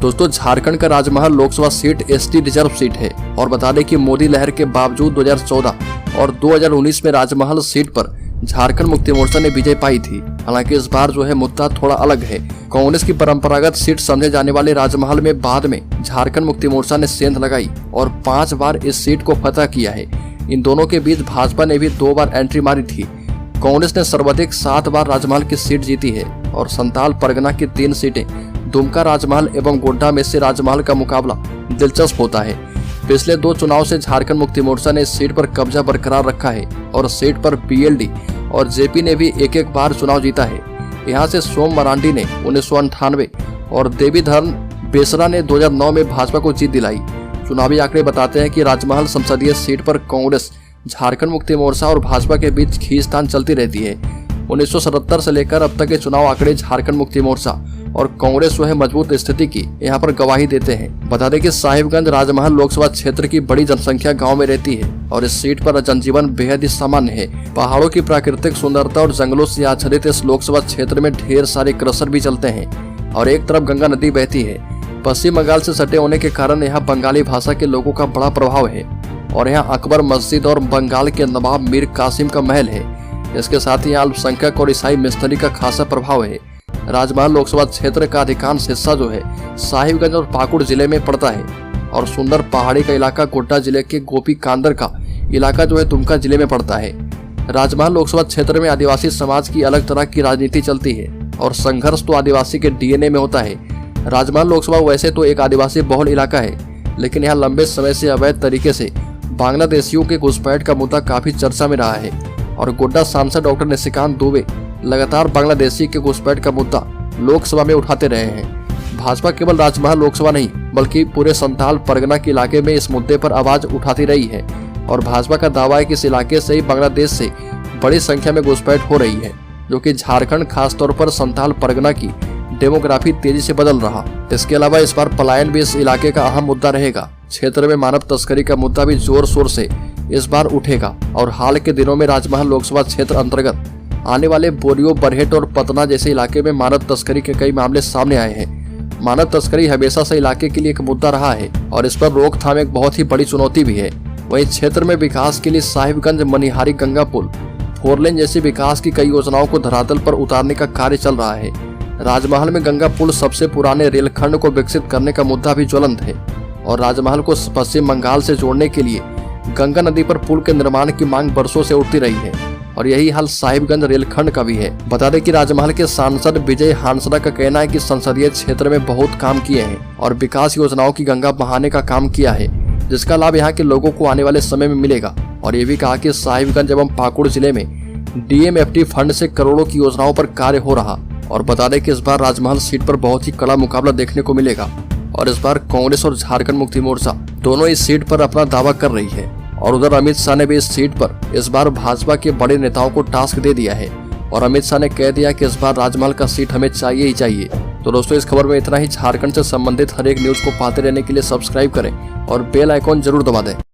दोस्तों, झारखंड का Rajmahal Lok Sabha seat ST reserve seat है और बता दें कि मोदी लहर के बावजूद 2014 और 2019 में राजमहल सीट पर झारखंड मुक्ति मोर्चा ने विजय पाई थी। हालांकि इस बार जो है मुद्दा थोड़ा अलग है। कांग्रेस की परंपरागत सीट समझे जाने वाले राजमहल में बाद में झारखंड मुक्ति मोर्चा ने सेंध लगाई और 5 बार इस सीट को फतह किया है। इन दोनों के बीच भाजपा ने भी 2 बार एंट्री मारी थी। कांग्रेस ने सर्वाधिक 7 बार राजमहल की सीट जीती है और संताल परगना की 3 सीटें, दुमका राजमहल एवं गोड्डा में से राजमहल का मुकाबला दिलचस्प होता है। पिछले 2 चुनाव से झारखंड मुक्ति मोर्चा ने इस सीट पर कब्जा बरकरार रखा है और सीट पर पीएलडी और जेपी ने भी एक बार चुनाव जीता है। यहाँ से सोम मरांडी ने 1998 और देवीधर्म बेसरा ने 2009 में भाजपा को जीत दिलाई। चुनावी आंकड़े बताते हैं कि राजमहल संसदीय सीट पर कांग्रेस, झारखंड मुक्ति मोर्चा और भाजपा के बीच खींचतान चलती रहती है। 1977 से लेकर अब तक के चुनाव आंकड़े झारखंड मुक्ति मोर्चा और कांग्रेस जो है मजबूत स्थिति की यहाँ पर गवाही देते हैं। बता दें कि साहिबगंज राजमहल लोकसभा क्षेत्र की बड़ी जनसंख्या गांव में रहती है और इस सीट पर जनजीवन बेहद ही सामान्य है। पहाड़ों की प्राकृतिक सुंदरता और जंगलों से आच्छादित इस लोकसभा क्षेत्र में ढेर सारे क्रशर भी चलते हैं और एक तरफ गंगा नदी बहती है। पश्चिम बंगाल से सटे होने के कारण यहाँ बंगाली भाषा के लोगों का बड़ा प्रभाव है और यहाँ अकबर मस्जिद और बंगाल के नवाब मीर कासिम का महल है। इसके साथ ही यहाँ अल्पसंख्यक और ईसाई मिशनरी का खासा प्रभाव है। राजमहल लोकसभा क्षेत्र का अधिकांश हिस्सा जो है साहिबगंज और पाकुड़ जिले में पड़ता है और सुंदर पहाड़ी का इलाका गोड्डा जिले के गोपी कांदर का इलाका जो है दुमका जिले में पड़ता है। राजमहल लोकसभा क्षेत्र में आदिवासी समाज की अलग तरह की राजनीति चलती है और संघर्ष तो आदिवासी के डीएनए में होता है। राजमहल लोकसभा वैसे तो एक आदिवासी बहुल इलाका है, लेकिन यहाँ लंबे समय से अवैध तरीके से बांग्लादेशियों के घुसपैठ का मुद्दा काफी चर्चा में रहा है और गोड्डा सांसद डॉक्टर निशिकांत दुबे लगातार बांग्लादेशी के घुसपैठ का मुद्दा लोकसभा में उठाते रहे हैं। भाजपा केवल राजमहल लोकसभा नहीं बल्कि पूरे संताल परगना के इलाके में इस मुद्दे पर आवाज उठाती रही है और भाजपा का दावा है कि इस इलाके से ही बांग्लादेश से बड़ी संख्या में घुसपैठ हो रही है, जो कि झारखंड खासतौर पर संताल परगना की डेमोग्राफी तेजी से बदल रहा। इसके अलावा इस बार पलायन भी इस इलाके का अहम मुद्दा रहेगा। क्षेत्र में मानव तस्करी का मुद्दा भी जोर शोर से इस बार उठेगा और हाल के दिनों में राजमहल लोकसभा क्षेत्र अंतर्गत आने वाले बोरियो, बरहेट और पतना जैसे इलाके में मानव तस्करी के कई मामले सामने आए हैं। मानव तस्करी हमेशा से इलाके के लिए एक मुद्दा रहा है और इस पर रोकथाम एक बहुत ही बड़ी चुनौती भी है। वहीं क्षेत्र में विकास के लिए साहिबगंज मनिहारी गंगा पुल, 4 लेन जैसी विकास की कई योजनाओं को धरातल पर उतारने का कार्य चल रहा है। राजमहल में गंगा पुल सबसे पुराने रेलखंड को विकसित करने का मुद्दा भी ज्वलंत है और राजमहल को पश्चिम बंगाल से जोड़ने के लिए गंगा नदी पर पुल के निर्माण की मांग बरसों से उठती रही है और यही हाल साहिबगंज रेलखंड का भी है। बता दें कि राजमहल के सांसद विजय हांसदा का कहना है कि संसदीय क्षेत्र में बहुत काम किए हैं और विकास योजनाओं की गंगा बहाने का काम किया है, जिसका लाभ यहाँ के लोगों को आने वाले समय में मिलेगा। और ये भी कहा कि साहिबगंज एवं पाकुड़ जिले में डीएमएफटी फंड से करोड़ों की योजनाओं पर कार्य हो रहा। और बता दें कि इस बार राजमहल सीट पर बहुत ही कड़ा मुकाबला देखने को मिलेगा और इस बार कांग्रेस और झारखंड मुक्ति मोर्चा दोनों इस सीट पर अपना दावा कर रही है। और उधर अमित शाह ने भी इस सीट पर इस बार भाजपा के बड़े नेताओं को टास्क दे दिया है और अमित शाह ने कह दिया कि इस बार राजमहल का सीट हमें चाहिए ही चाहिए। तो दोस्तों, इस खबर में इतना ही। झारखंड से संबंधित हर एक न्यूज को पाते रहने के लिए सब्सक्राइब करें और बेल आइकॉन जरूर दबा दें।